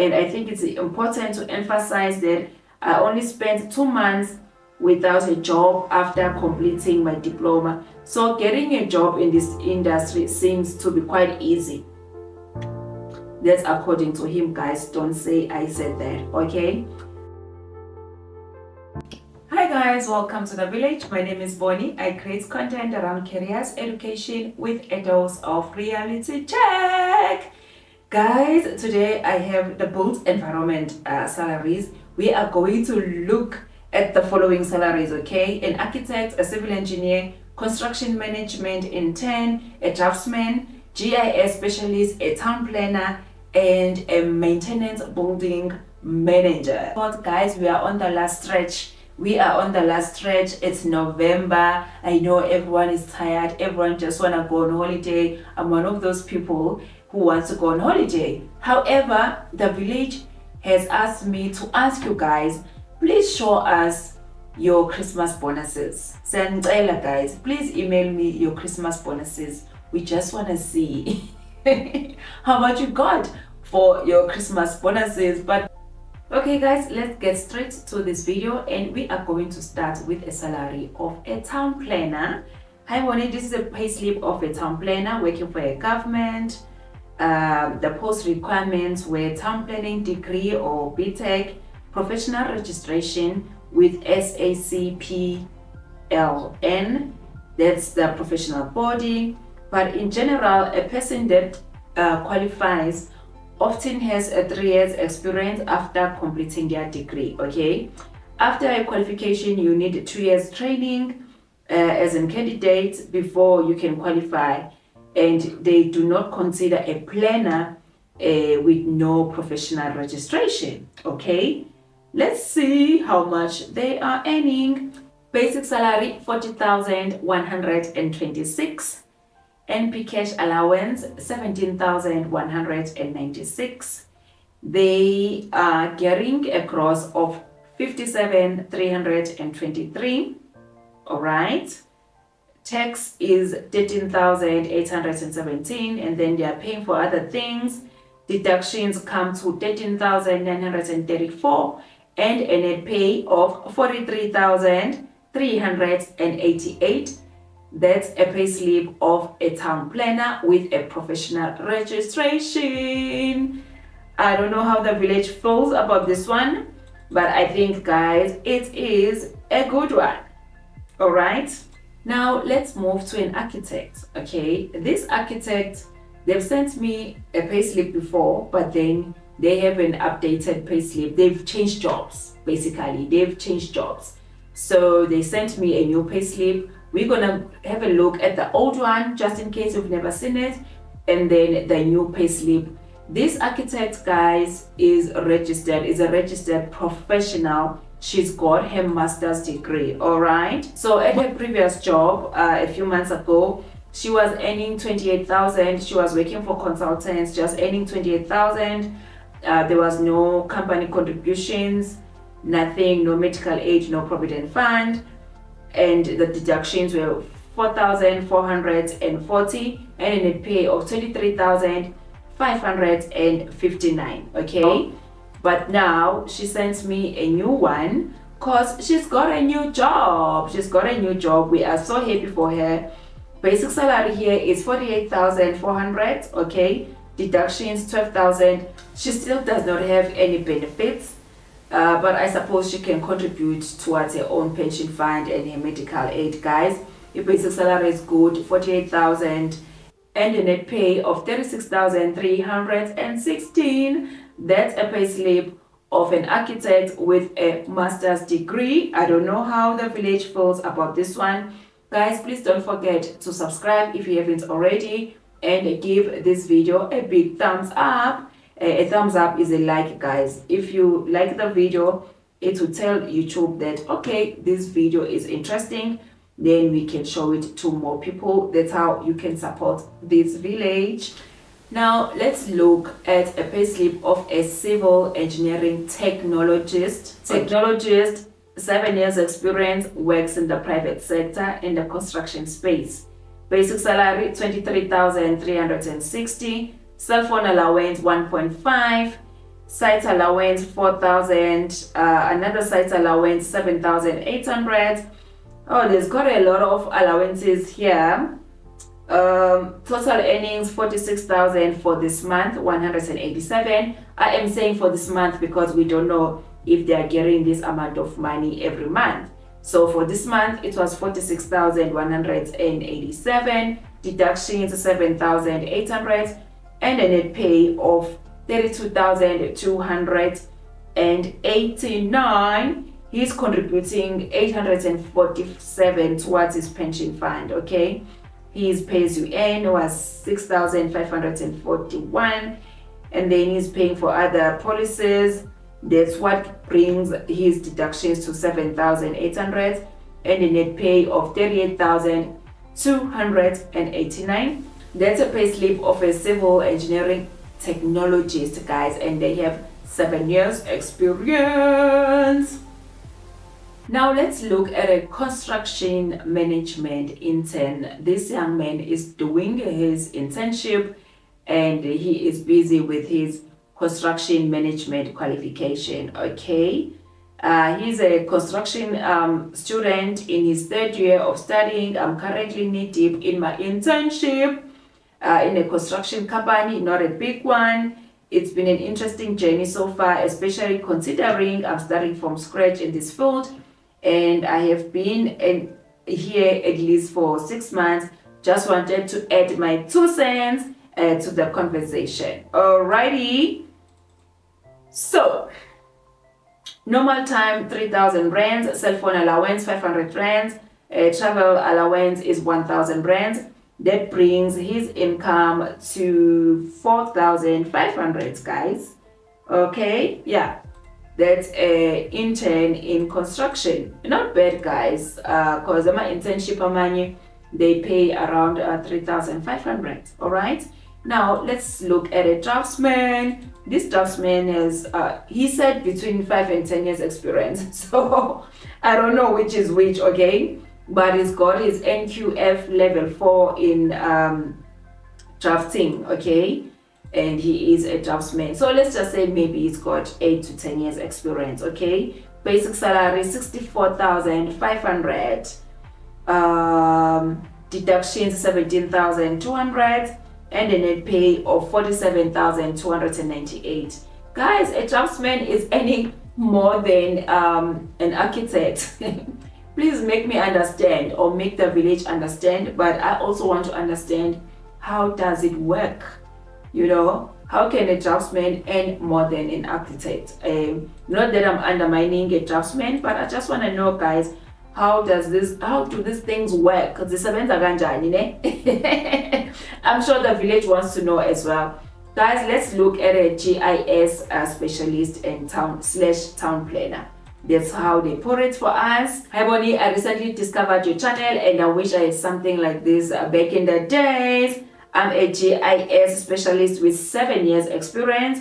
And I think it's important to emphasize that I only spent 2 months without a job after completing my diploma. So getting a job in this industry seems to be quite easy. That's according to him, guys. Don't say I said that, okay? Hi guys, welcome to the village. My name is Boni. I create content around careers, education with a dose of reality check. Guys, today I have the Built Environment Salaries. We are going to look at the following salaries, okay? An architect, a civil engineer, construction management intern, a draftsman, GIS specialist, a town planner, and a maintenance building manager. But guys, we are on the last stretch. It's November. I know everyone is tired. Everyone just want to go on holiday. I'm one of those people who wants to go on holiday. However, the village has asked me to ask you guys, please show us your Christmas bonuses. Sendela guys, please email me your Christmas bonuses. We just want to see how much you got for your Christmas bonuses. But okay guys, let's get straight to this video, and we are going to start with a salary of a town planner. Hi Boni, this is a payslip of a town planner working for a government. The post requirements were town planning degree or BTEC, professional registration with SACPLN, that's the professional body. But in general, a person that qualifies often has a 3 years experience after completing their degree, okay? After a qualification, you need 2 years training as a candidate before you can qualify, and they do not consider a planner with no professional registration, okay? Let's see how much they are earning. Basic salary 40,126. NP cash allowance 17,196. They are getting a gross of 57,323. All right. Tax is 13,817, and then they are paying for other things. Deductions come to 13,934, and a net pay of 43,388. That's a payslip of a town planner with a professional registration. I don't know how the village feels about this one, but I think guys, it is a good one. All right. Now let's move to an architect, okay? This architect, they've sent me a payslip before, but then they have an updated payslip. They've changed jobs, basically. They've changed jobs. So they sent me a new payslip. We're gonna have a look at the old one, just in case you've never seen it, and then the new payslip. This architect, guys, is a registered professional. She's got her master's degree, all right? So at her previous job, a few months ago, she was earning 28,000. She was working for consultants, just earning 28,000. There was no company contributions, nothing, no medical aid, no provident fund. And the deductions were 4,440 and a net pay of 23,559, okay? But now she sends me a new one because she's got a new job. We are so happy for her. Basic salary here is 48,400, okay? Deductions 12,000. She still does not have any benefits, but I suppose she can contribute towards her own pension fund and her medical aid, guys. Your basic salary is good, 48,000, and a net pay of 36,316. That's a payslip of an architect with a master's degree. I don't know how the village feels about this one. Guys, please don't forget to subscribe if you haven't already, and give this video a big thumbs up. A thumbs up is a like, guys. If you like the video, it will tell YouTube that, okay, this video is interesting, then we can show it to more people. That's how you can support this village. Now let's look at a payslip of a civil engineering technologist. 7 years experience, works in the private sector in the construction space. Basic salary 23,360. Cell phone allowance 1.5. site allowance 4,000, another site allowance 7,800. Oh, there's got a lot of allowances here. Total earnings 46,000 for this month, 187. I am saying for this month because we don't know if they are getting this amount of money every month. So for this month it was 46,187, deductions 7,800, and a net pay of 32,289. He's contributing 847 towards his pension fund. Okay, his pay-as-you-earn was 6,541, and then he's paying for other policies. That's what brings his deductions to 7,800 and a net pay of 38,289. That's a pay slip of a civil engineering technologist, guys, and they have 7 years experience. Now let's look at a construction management intern. This young man is doing his internship and he is busy with his construction management qualification. Okay, he's a construction student in his 3rd year of studying. I'm currently knee deep in my internship in a construction company, not a big one. It's been an interesting journey so far, especially considering I'm starting from scratch in this field, and I have been here at least for 6 months. Just wanted to add my 2 cents to the conversation. Alrighty. So, normal time 3,000 rands, cell phone allowance 500 rands, travel allowance is 1,000 rands. That brings his income to 4,500, guys. Okay, yeah, that's a intern in construction. Not bad, guys, because my internship money, they pay around 3,500. All right, now let's look at a draftsman. This draftsman has he said between 5 and 10 years experience, so I don't know which is which. Okay, but he's got his NQF level 4 in drafting. Okay, and he is a draftsman, so let's just say maybe he's got 8 to 10 years experience. Okay, basic salary 64,500, deductions 17,200, and a net pay of 47,298. Guys, a draftsman is earning more than an architect. Please make me understand, or make the village understand, but I also want to understand, how does it work? You know, how can a draftsman earn more than an architect? Not that I'm undermining a draftsman, but I just want to know, guys, how do these things work? I'm sure the village wants to know as well. Guys, let's look at a GIS specialist and town planner. That's how they put it for us. Hi Boni, I recently discovered your channel and I wish I had something like this back in the days. I'm a GIS specialist with 7 years experience.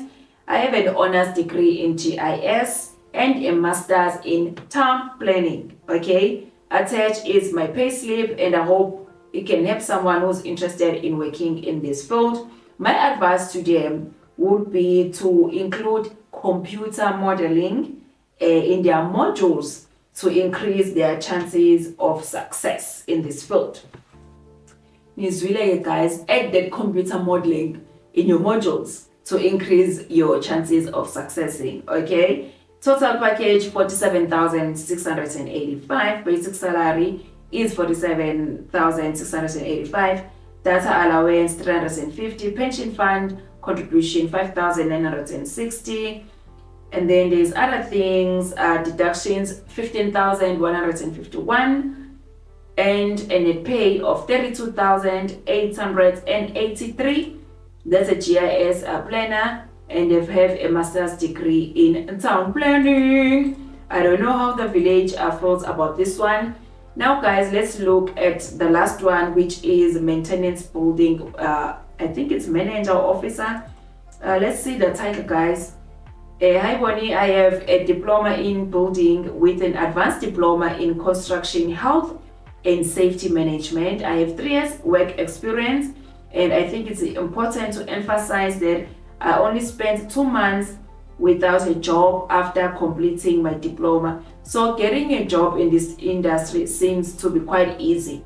I have an honors degree in GIS and a master's in town planning. Okay, attached is my payslip, and I hope it can help someone who's interested in working in this field. My advice to them would be to include computer modeling in their modules to increase their chances of success in this field. Guys, add that computer modeling in your modules to increase your chances of successing. Okay, total package 47,685. Basic salary is 47,685. Data allowance 350. Pension fund contribution 5,960. And then there's other things, deductions 15,151, and a net pay of 32,883. That's a GIS planner, and they have a master's degree in town planning. I don't know how the village feels about this one. Now guys, let's look at the last one, which is maintenance building. I think it's manager or officer. Let's see the title, guys. Hi Boni, I have a diploma in building with an advanced diploma in construction health and safety management. I have 3 years work experience, and I think it's important to emphasize that I only spent 2 months without a job after completing my diploma. So getting a job in this industry seems to be quite easy.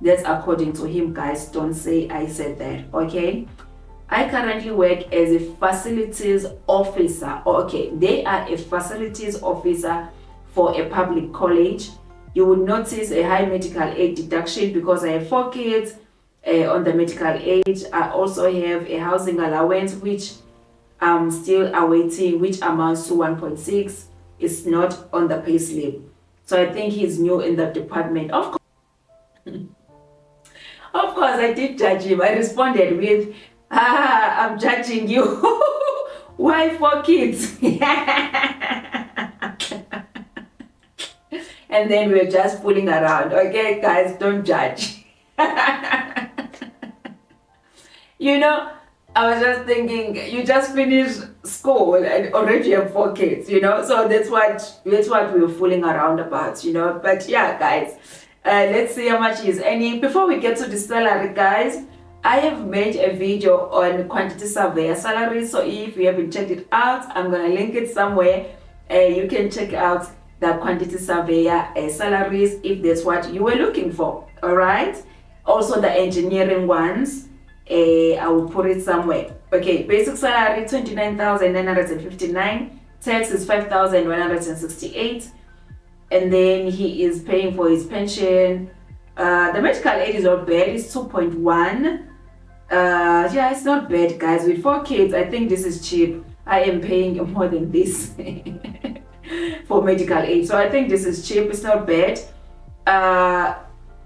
That's according to him, guys. Don't say I said that, okay? I currently work as a facilities officer. Okay, they are a facilities officer for a public college. You would notice a high medical aid deduction because I have 4 kids on the medical aid. I also have a housing allowance, which I'm still awaiting, which amounts to 1.6. It's not on the payslip. So I think he's new in the department. Of course, I did judge him. I responded with, I'm judging you. Why 4 kids? And then we're just fooling around. Okay, guys, don't judge. You know, I was just thinking, you just finished school and already have 4 kids, you know, so that's what we were fooling around about, you know. But yeah, guys, let's see how much he is earning. Before we get to the salary, guys, I have made a video on quantity surveyor salary. So if you haven't checked it out, I'm gonna link it somewhere. You can check out the quantity surveyor salaries if that's what you were looking for. All right. Also the engineering ones. I will put it somewhere. Okay, basic salary 29,959, tax is 5,168, and then he is paying for his pension. The medical aid is not bad, it's 2.1. Yeah, it's not bad, guys. With 4 kids, I think this is cheap. I am paying more than this for medical aid, so I think this is cheap. It's not bad.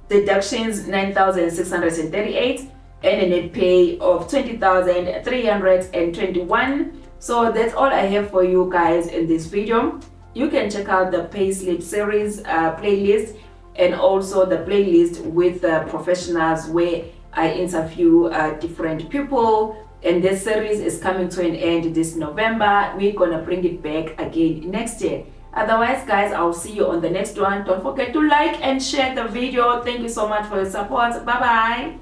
Deductions 9,638. And a net pay of 20,321. So that's all I have for you guys in this video. You can check out the payslip series playlist, and also the playlist with professionals where I interview different people. And this series is coming to an end this November. We're gonna bring it back again next year. Otherwise, guys, I'll see you on the next one. Don't forget to like and share the video. Thank you so much for your support. Bye bye.